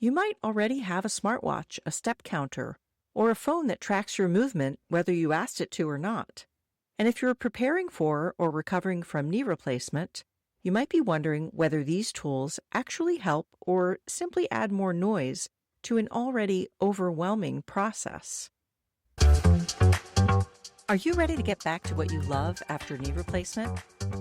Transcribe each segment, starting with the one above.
You might already have a smartwatch, a step counter, or a phone that tracks your movement whether you asked it to or not. And if you're preparing for or recovering from knee replacement, you might be wondering whether these tools actually help or simply add more noise to an already overwhelming process. Are you ready to get back to what you love after knee replacement?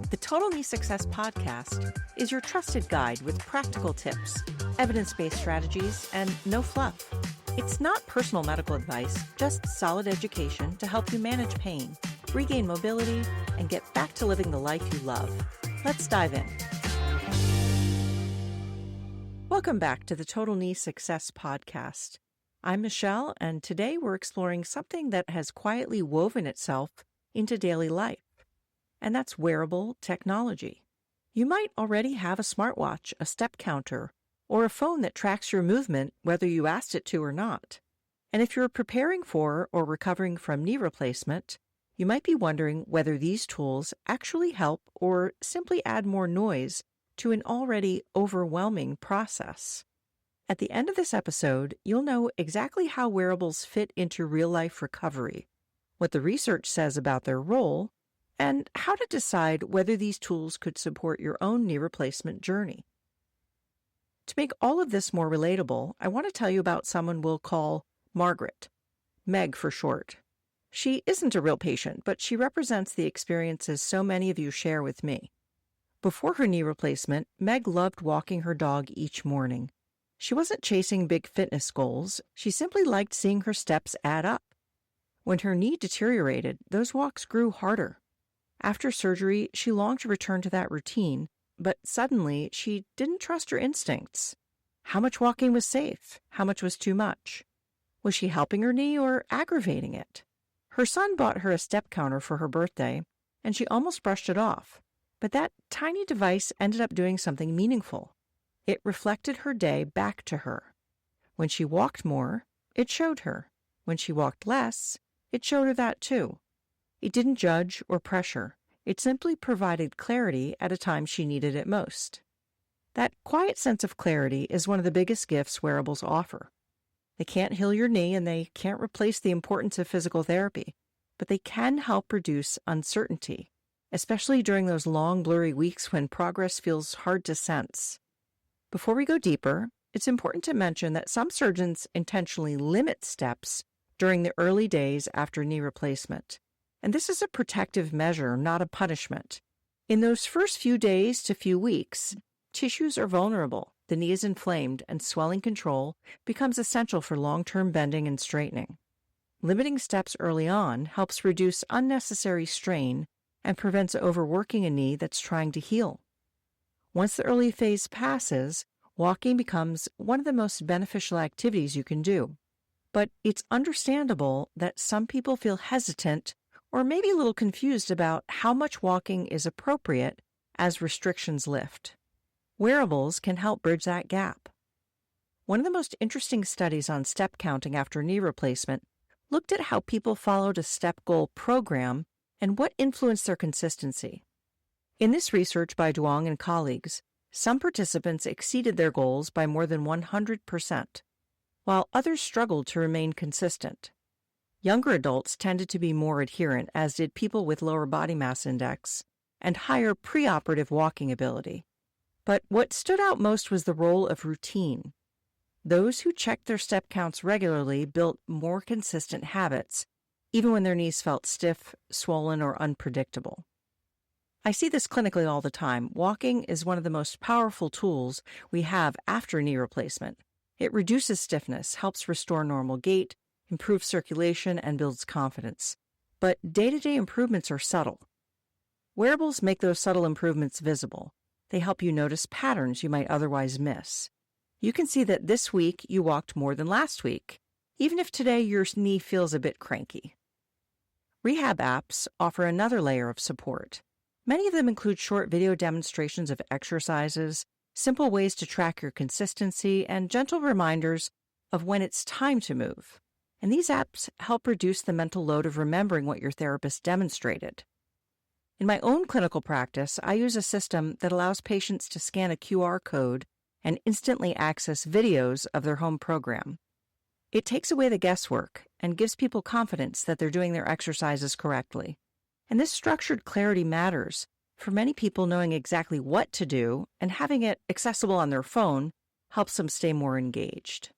The Total Knee Success Podcast is your trusted guide with practical tips, evidence-based strategies, and no fluff. It's not personal medical advice, just solid education to help you manage pain, regain mobility, and get back to living the life you love. Let's dive in. Welcome back to the Total Knee Success Podcast. I'm Michelle, and today we're exploring something that has quietly woven itself into daily life, and that's wearable technology. You might already have a smartwatch, a step counter, or a phone that tracks your movement whether you asked it to or not. And if you're preparing for or recovering from knee replacement, you might be wondering whether these tools actually help or simply add more noise to an already overwhelming process. At the end of this episode, you'll know exactly how wearables fit into real-life recovery, what the research says about their role, and how to decide whether these tools could support your own knee replacement journey. To make all of this more relatable, I want to tell you about someone we'll call Margaret, Meg for short. She isn't a real patient, but she represents the experiences so many of you share with me. Before her knee replacement, Meg loved walking her dog each morning. She wasn't chasing big fitness goals. She simply liked seeing her steps add up. When her knee deteriorated, those walks grew harder. After surgery, she longed to return to that routine, but suddenly she didn't trust her instincts. How much walking was safe? How much was too much? Was she helping her knee or aggravating it? Her son bought her a step counter for her birthday, and she almost brushed it off. But that tiny device ended up doing something meaningful. It reflected her day back to her. When she walked more, it showed her. When she walked less, it showed her that too. It didn't judge or pressure. It simply provided clarity at a time she needed it most. That quiet sense of clarity is one of the biggest gifts wearables offer. They can't heal your knee and they can't replace the importance of physical therapy, but they can help reduce uncertainty, especially during those long, blurry weeks when progress feels hard to sense. Before we go deeper, it's important to mention that some surgeons intentionally limit steps during the early days after knee replacement. And this is a protective measure, not a punishment. In those first few days to few weeks, tissues are vulnerable, the knee is inflamed, and swelling control becomes essential for long-term bending and straightening. Limiting steps early on helps reduce unnecessary strain and prevents overworking a knee that's trying to heal. Once the early phase passes, walking becomes one of the most beneficial activities you can do. But it's understandable that some people feel hesitant or maybe a little confused about how much walking is appropriate as restrictions lift. Wearables can help bridge that gap. One of the most interesting studies on step counting after knee replacement looked at how people followed a step goal program and what influenced their consistency. In this research by Duong and colleagues, some participants exceeded their goals by more than 100%, while others struggled to remain consistent. Younger adults tended to be more adherent, as did people with lower body mass index and higher preoperative walking ability. But what stood out most was the role of routine. Those who checked their step counts regularly built more consistent habits, even when their knees felt stiff, swollen, or unpredictable. I see this clinically all the time. Walking is one of the most powerful tools we have after knee replacement. It reduces stiffness, helps restore normal gait, improves circulation, and builds confidence. But day-to-day improvements are subtle. Wearables make those subtle improvements visible. They help you notice patterns you might otherwise miss. You can see that this week you walked more than last week, even if today your knee feels a bit cranky. Rehab apps offer another layer of support. Many of them include short video demonstrations of exercises, simple ways to track your consistency, and gentle reminders of when it's time to move. And these apps help reduce the mental load of remembering what your therapist demonstrated. In my own clinical practice, I use a system that allows patients to scan a QR code and instantly access videos of their home program. It takes away the guesswork and gives people confidence that they're doing their exercises correctly. And this structured clarity matters. For many people, knowing exactly what to do and having it accessible on their phone helps them stay more engaged.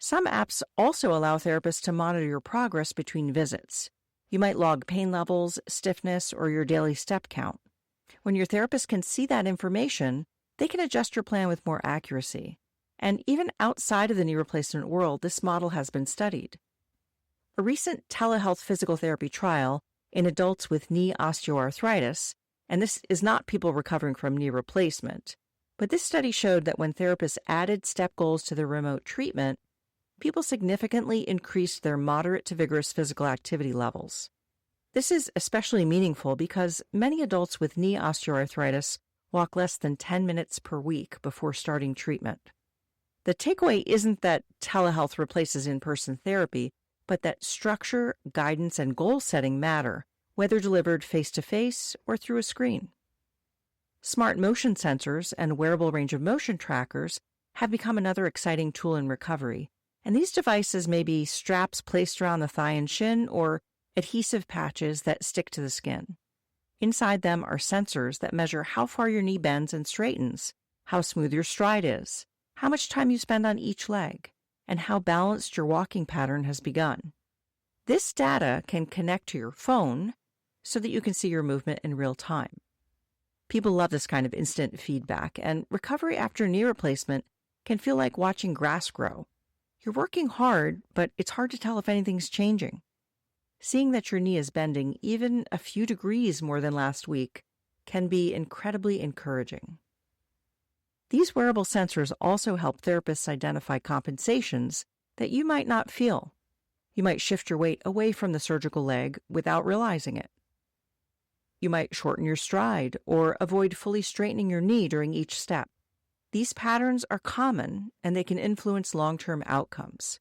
Some apps also allow therapists to monitor your progress between visits. You might log pain levels, stiffness, or your daily step count. When your therapist can see that information, they can adjust your plan with more accuracy. And even outside of the knee replacement world, this model has been studied. A recent telehealth physical therapy trial in adults with knee osteoarthritis, and this is not people recovering from knee replacement, but this study showed that when therapists added step goals to their remote treatment, people significantly increased their moderate to vigorous physical activity levels. This is especially meaningful because many adults with knee osteoarthritis walk less than 10 minutes per week before starting treatment. The takeaway isn't that telehealth replaces in-person therapy, but that structure, guidance, and goal setting matter, whether delivered face-to-face or through a screen. Smart motion sensors and wearable range of motion trackers have become another exciting tool in recovery, and these devices may be straps placed around the thigh and shin or adhesive patches that stick to the skin. Inside them are sensors that measure how far your knee bends and straightens, how smooth your stride is, how much time you spend on each leg, and how balanced your walking pattern has begun. This data can connect to your phone so that you can see your movement in real time. People love this kind of instant feedback, and recovery after knee replacement can feel like watching grass grow. You're working hard, but it's hard to tell if anything's changing. Seeing that your knee is bending even a few degrees more than last week can be incredibly encouraging. These wearable sensors also help therapists identify compensations that you might not feel. You might shift your weight away from the surgical leg without realizing it. You might shorten your stride or avoid fully straightening your knee during each step. These patterns are common and they can influence long-term outcomes.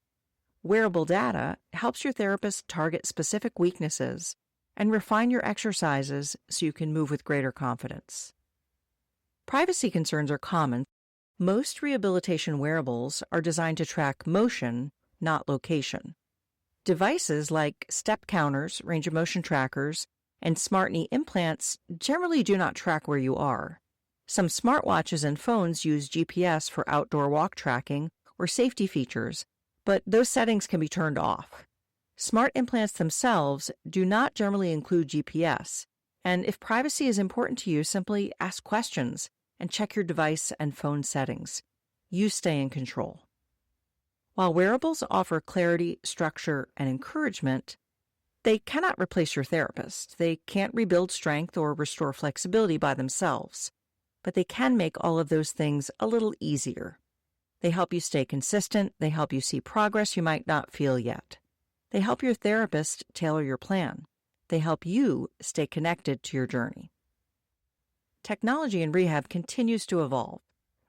Wearable data helps your therapist target specific weaknesses and refine your exercises so you can move with greater confidence. Privacy concerns are common. Most rehabilitation wearables are designed to track motion, not location. Devices like step counters, range of motion trackers, and smart knee implants generally do not track where you are. Some smartwatches and phones use GPS for outdoor walk tracking or safety features, but those settings can be turned off. Smart implants themselves do not generally include GPS, and if privacy is important to you, simply ask questions and check your device and phone settings. You stay in control. While wearables offer clarity, structure, and encouragement, they cannot replace your therapist. They can't rebuild strength or restore flexibility by themselves, but they can make all of those things a little easier. They help you stay consistent. They help you see progress you might not feel yet. They help your therapist tailor your plan. They help you stay connected to your journey. Technology in rehab continues to evolve.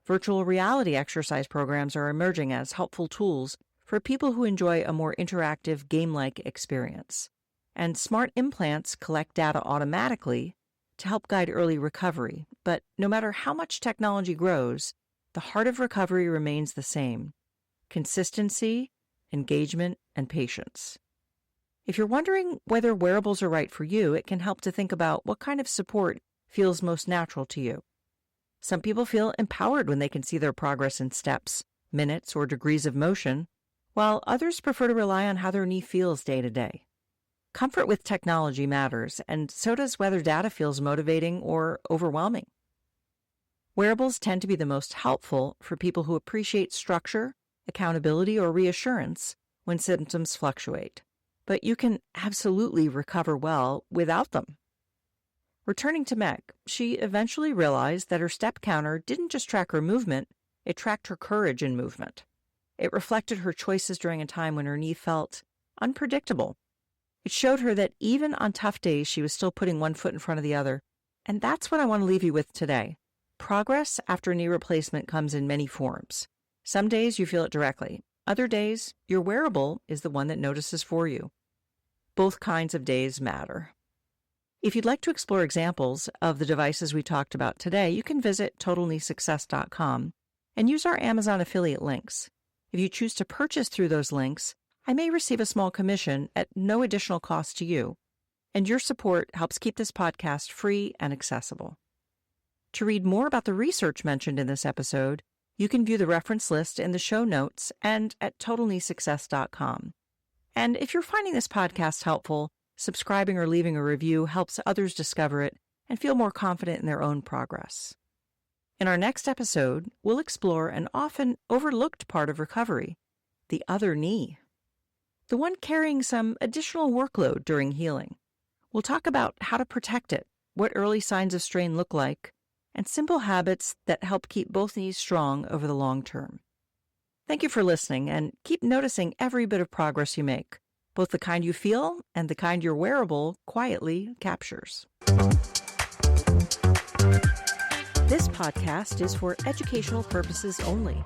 Virtual reality exercise programs are emerging as helpful tools for people who enjoy a more interactive, game-like experience. And smart implants collect data automatically to help guide early recovery. But no matter how much technology grows, the heart of recovery remains the same: consistency, engagement, and patience. If you're wondering whether wearables are right for you, it can help to think about what kind of support feels most natural to you. Some people feel empowered when they can see their progress in steps, minutes, or degrees of motion, while others prefer to rely on how their knee feels day to day. Comfort with technology matters, and so does whether data feels motivating or overwhelming. Wearables tend to be the most helpful for people who appreciate structure, accountability, or reassurance when symptoms fluctuate. But you can absolutely recover well without them. Returning to Meg, she eventually realized that her step counter didn't just track her movement, it tracked her courage in movement. It reflected her choices during a time when her knee felt unpredictable. It showed her that even on tough days, she was still putting one foot in front of the other. And that's what I want to leave you with today. Progress after knee replacement comes in many forms. Some days you feel it directly. Other days, your wearable is the one that notices for you. Both kinds of days matter. If you'd like to explore examples of the devices we talked about today, you can visit totalkneesuccess.com. and use our Amazon affiliate links. If you choose to purchase through those links, I may receive a small commission at no additional cost to you, and your support helps keep this podcast free and accessible. To read more about the research mentioned in this episode, you can view the reference list in the show notes and at totalkneesuccess.com. And if you're finding this podcast helpful, subscribing or leaving a review helps others discover it and feel more confident in their own progress. In our next episode, we'll explore an often overlooked part of recovery, the other knee, the one carrying some additional workload during healing. We'll talk about how to protect it, what early signs of strain look like, and simple habits that help keep both knees strong over the long term. Thank you for listening, and keep noticing every bit of progress you make, both the kind you feel and the kind your wearable quietly captures. This podcast is for educational purposes only.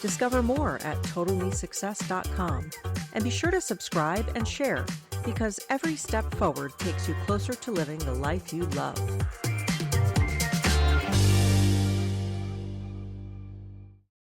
Discover more at totalkneesuccess.com, and be sure to subscribe and share, because every step forward takes you closer to living the life you love.